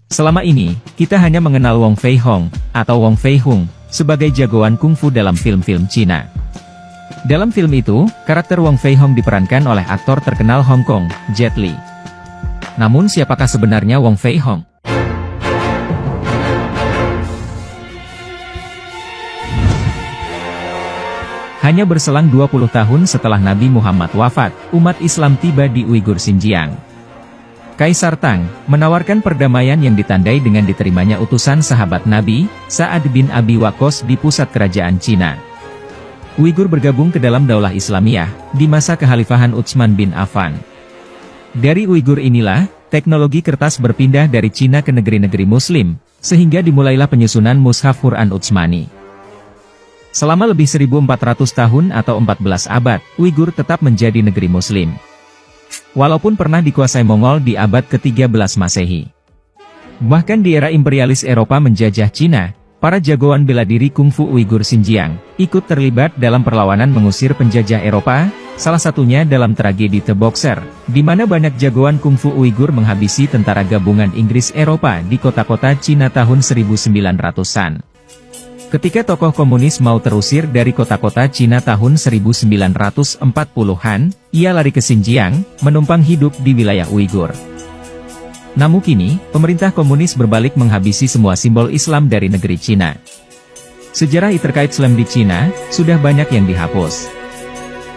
Selama ini, kita hanya mengenal Wong Fei Hong, atau Wong Fei Hung, sebagai jagoan kungfu dalam film-film Cina. Dalam film itu, karakter Wong Fei Hong diperankan oleh aktor terkenal Hong Kong, Jet Li. Namun siapakah sebenarnya Wong Fei Hong? Hanya berselang 20 tahun setelah Nabi Muhammad wafat, umat Islam tiba di Uighur Xinjiang. Kaisar Tang menawarkan perdamaian yang ditandai dengan diterimanya utusan sahabat Nabi, Sa'ad bin Abi Waqqas di pusat kerajaan Cina. Uighur bergabung ke dalam Daulah Islamiyah di masa kekhalifahan Utsman bin Affan. Dari Uighur inilah, teknologi kertas berpindah dari Cina ke negeri-negeri Muslim, sehingga dimulailah penyusunan Mushaf Quran Utsmani. Selama lebih 1400 tahun atau 14 abad, Uighur tetap menjadi negeri Muslim. Walaupun pernah dikuasai Mongol di abad ke-13 Masehi. Bahkan di era imperialis Eropa menjajah Cina, para jagoan bela diri kungfu Uighur Xinjiang ikut terlibat dalam perlawanan mengusir penjajah Eropa, salah satunya dalam tragedi The Boxer, di mana banyak jagoan kungfu Uighur menghabisi tentara gabungan Inggris Eropa di kota-kota Cina tahun 1900-an. Ketika tokoh komunis mau terusir dari kota-kota Cina tahun 1940-an, ia lari ke Xinjiang, menumpang hidup di wilayah Uighur. Namun kini, pemerintah komunis berbalik menghabisi semua simbol Islam dari negeri Cina. Sejarah terkait Islam di Cina, sudah banyak yang dihapus.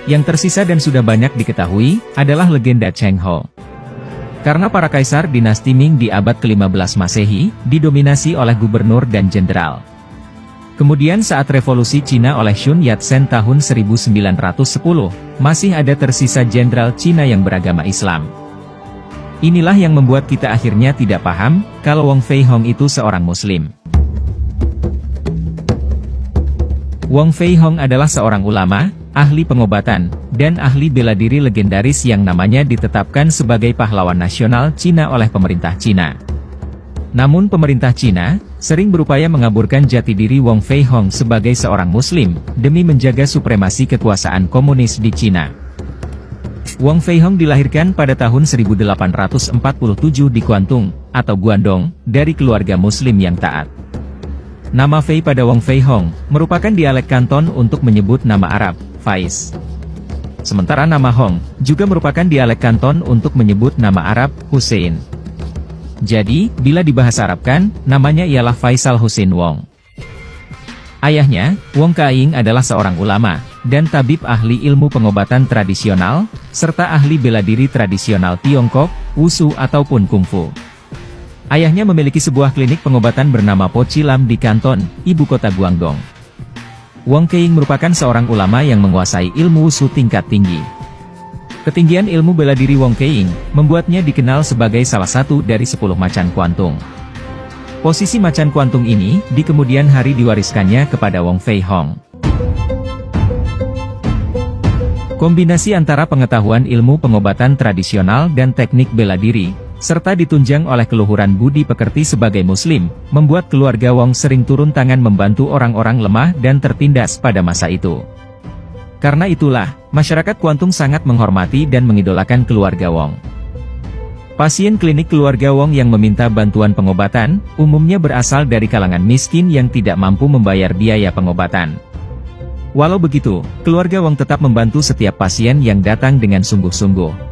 Yang tersisa dan sudah banyak diketahui, adalah legenda Cheng Ho. Karena para kaisar dinasti Ming di abad ke-15 Masehi, didominasi oleh gubernur dan jenderal. Kemudian saat revolusi Cina oleh Sun Yat-sen tahun 1910, masih ada tersisa jenderal Cina yang beragama Islam. Inilah yang membuat kita akhirnya tidak paham, kalau Wong Fei Hong itu seorang Muslim. Wong Fei Hong adalah seorang ulama, ahli pengobatan, dan ahli bela diri legendaris yang namanya ditetapkan sebagai pahlawan nasional Cina oleh pemerintah Cina. Namun pemerintah Cina sering berupaya mengaburkan jati diri Wong Fei Hong sebagai seorang Muslim, demi menjaga supremasi kekuasaan komunis di Cina. Wong Fei Hong dilahirkan pada tahun 1847 di Guangdong, atau Guangdong, dari keluarga Muslim yang taat. Nama Fei pada Wong Fei Hong merupakan dialek Kanton untuk menyebut nama Arab, Faiz. Sementara nama Hong juga merupakan dialek Kanton untuk menyebut nama Arab, Hussein. Jadi, bila dibahasa Arabkan, namanya ialah Faisal Hussein Wong. Ayahnya, Wong Kaing adalah seorang ulama, dan tabib ahli ilmu pengobatan tradisional, serta ahli bela diri tradisional Tiongkok, Wushu ataupun Kungfu. Ayahnya memiliki sebuah klinik pengobatan bernama Po Chi Lam di Kanton, ibu kota Guangdong. Wong Kaing merupakan seorang ulama yang menguasai ilmu Wushu tingkat tinggi. Ketinggian ilmu bela diri Wong Kaing membuatnya dikenal sebagai salah satu dari 10 macan kuantung. Posisi macan kuantung ini di kemudian hari diwariskannya kepada Wong Fei Hong. Kombinasi antara pengetahuan ilmu pengobatan tradisional dan teknik bela diri, serta ditunjang oleh keluhuran budi pekerti sebagai Muslim, membuat keluarga Wong sering turun tangan membantu orang-orang lemah dan tertindas pada masa itu. Karena itulah, masyarakat Kuantung sangat menghormati dan mengidolakan keluarga Wong. Pasien klinik keluarga Wong yang meminta bantuan pengobatan, umumnya berasal dari kalangan miskin yang tidak mampu membayar biaya pengobatan. Walau begitu, keluarga Wong tetap membantu setiap pasien yang datang dengan sungguh-sungguh.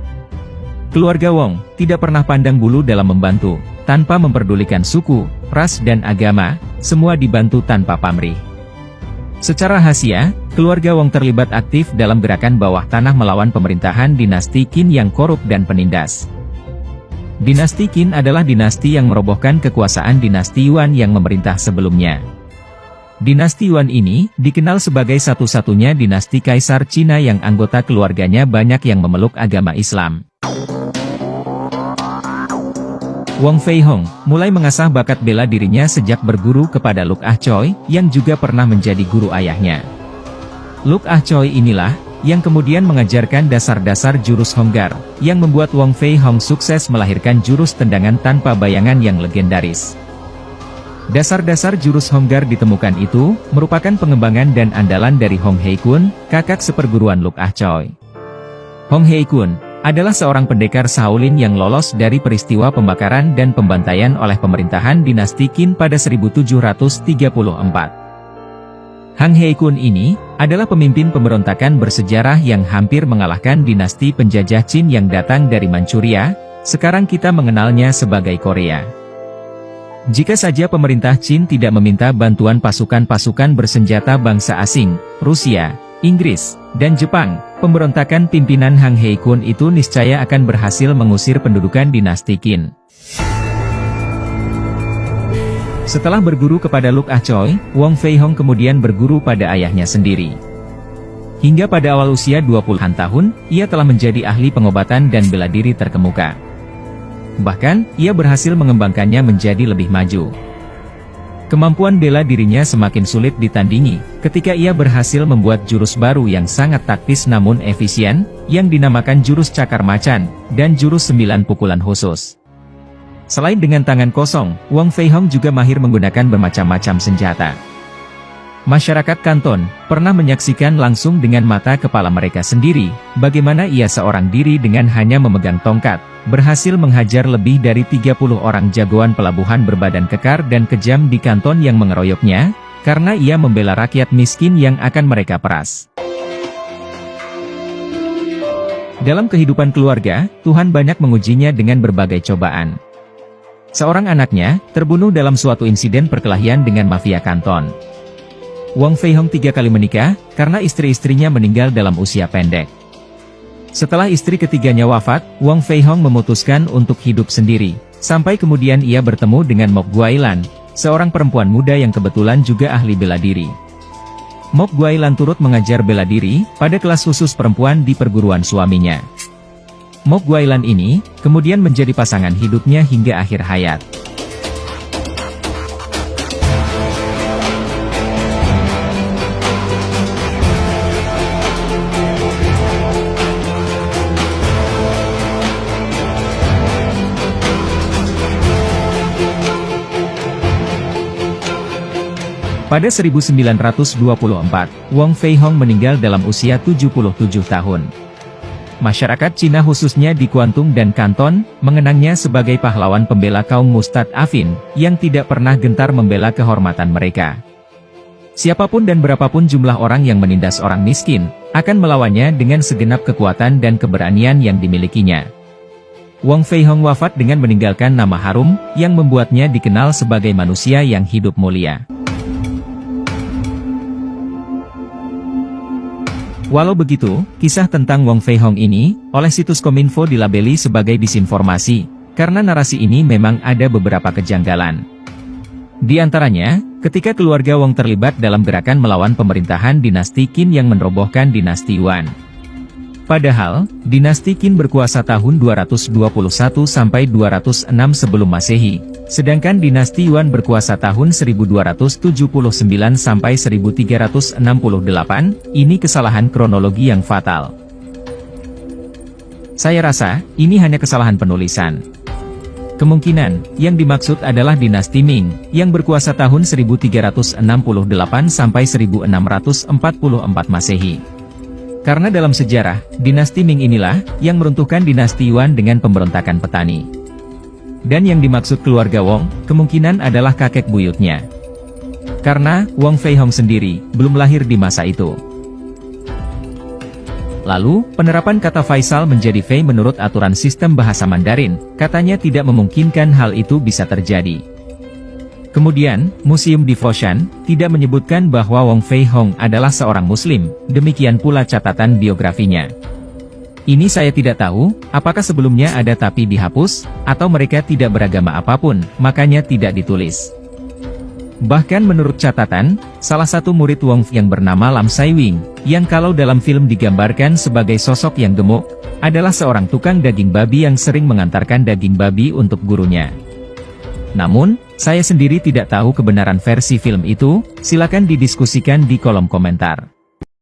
Keluarga Wong tidak pernah pandang bulu dalam membantu, tanpa memperdulikan suku, ras dan agama, semua dibantu tanpa pamrih. Secara rahasia, keluarga Wong terlibat aktif dalam gerakan bawah tanah melawan pemerintahan dinasti Qin yang korup dan penindas. Dinasti Qin adalah dinasti yang merobohkan kekuasaan dinasti Yuan yang memerintah sebelumnya. Dinasti Yuan ini dikenal sebagai satu-satunya dinasti kaisar Cina yang anggota keluarganya banyak yang memeluk agama Islam. Wong Fei Hong mulai mengasah bakat bela dirinya sejak berguru kepada Luk Ah Choi, yang juga pernah menjadi guru ayahnya. Luk Ah Choi inilah yang kemudian mengajarkan dasar-dasar jurus Honggar, yang membuat Wong Fei Hong sukses melahirkan jurus tendangan tanpa bayangan yang legendaris. Dasar-dasar jurus Honggar ditemukan itu merupakan pengembangan dan andalan dari Hong Hei Kun, kakak seperguruan Luk Ah Choi. Hong Hei Kun adalah seorang pendekar Shaolin yang lolos dari peristiwa pembakaran dan pembantaian oleh pemerintahan dinasti Qin pada 1734. Hang Heikun ini adalah pemimpin pemberontakan bersejarah yang hampir mengalahkan dinasti penjajah Qin yang datang dari Manchuria, sekarang kita mengenalnya sebagai Korea. Jika saja pemerintah Qin tidak meminta bantuan pasukan-pasukan bersenjata bangsa asing, Rusia, Inggris, dan Jepang, pemberontakan pimpinan Hang Heikun itu niscaya akan berhasil mengusir pendudukan dinasti Qin. Setelah berguru kepada Luk Ah Choi, Wong Fei Hong kemudian berguru pada ayahnya sendiri. Hingga pada awal usia 20-an tahun, ia telah menjadi ahli pengobatan dan bela diri terkemuka. Bahkan, ia berhasil mengembangkannya menjadi lebih maju. Kemampuan bela dirinya semakin sulit ditandingi, ketika ia berhasil membuat jurus baru yang sangat taktis namun efisien, yang dinamakan jurus cakar macan, dan jurus 9 pukulan khusus. Selain dengan tangan kosong, Wong Fei Hong juga mahir menggunakan bermacam-macam senjata. Masyarakat Kanton pernah menyaksikan langsung dengan mata kepala mereka sendiri, bagaimana ia seorang diri dengan hanya memegang tongkat, berhasil menghajar lebih dari 30 orang jagoan pelabuhan berbadan kekar dan kejam di Kanton yang mengeroyoknya, karena ia membela rakyat miskin yang akan mereka peras. Dalam kehidupan keluarga, Tuhan banyak mengujinya dengan berbagai cobaan. Seorang anaknya terbunuh dalam suatu insiden perkelahian dengan mafia Kanton. Wong Fei Hong 3 kali menikah, karena istri-istrinya meninggal dalam usia pendek. Setelah istri ketiganya wafat, Wong Fei Hong memutuskan untuk hidup sendiri, sampai kemudian ia bertemu dengan Mok Guailan, seorang perempuan muda yang kebetulan juga ahli bela diri. Mok Guailan turut mengajar bela diri, pada kelas khusus perempuan di perguruan suaminya. Mok Guailan ini, kemudian menjadi pasangan hidupnya hingga akhir hayat. Pada 1924, Wong Fei Hong meninggal dalam usia 77 tahun. Masyarakat Cina khususnya di Guangdong dan Kanton, mengenangnya sebagai pahlawan pembela kaum mustad'afin, yang tidak pernah gentar membela kehormatan mereka. Siapapun dan berapapun jumlah orang yang menindas orang miskin, akan melawannya dengan segenap kekuatan dan keberanian yang dimilikinya. Wong Fei Hong wafat dengan meninggalkan nama harum, yang membuatnya dikenal sebagai manusia yang hidup mulia. Walau begitu, kisah tentang Wong Fei Hong ini, oleh situs Kominfo dilabeli sebagai disinformasi, karena narasi ini memang ada beberapa kejanggalan. Di antaranya, ketika keluarga Wong terlibat dalam gerakan melawan pemerintahan dinasti Qin yang merobohkan dinasti Yuan. Padahal, dinasti Qin berkuasa tahun 221 sampai 206 sebelum Masehi, sedangkan dinasti Yuan berkuasa tahun 1279 sampai 1368, ini kesalahan kronologi yang fatal. Saya rasa, ini hanya kesalahan penulisan. Kemungkinan, yang dimaksud adalah dinasti Ming, yang berkuasa tahun 1368 sampai 1644 Masehi. Karena dalam sejarah, dinasti Ming inilah, yang meruntuhkan dinasti Yuan dengan pemberontakan petani. Dan yang dimaksud keluarga Wong, kemungkinan adalah kakek buyutnya. Karena, Wong Fei Hong sendiri, belum lahir di masa itu. Lalu, penerapan kata Faisal menjadi Fei menurut aturan sistem bahasa Mandarin, katanya tidak memungkinkan hal itu bisa terjadi. Kemudian, Museum di Foshan, tidak menyebutkan bahwa Wong Fei Hong adalah seorang Muslim, demikian pula catatan biografinya. Ini saya tidak tahu, apakah sebelumnya ada tapi dihapus, atau mereka tidak beragama apapun, makanya tidak ditulis. Bahkan menurut catatan, salah satu murid Wong yang bernama Lam Sai Wing, yang kalau dalam film digambarkan sebagai sosok yang gemuk, adalah seorang tukang daging babi yang sering mengantarkan daging babi untuk gurunya. Namun, saya sendiri tidak tahu kebenaran versi film itu, silakan didiskusikan di kolom komentar.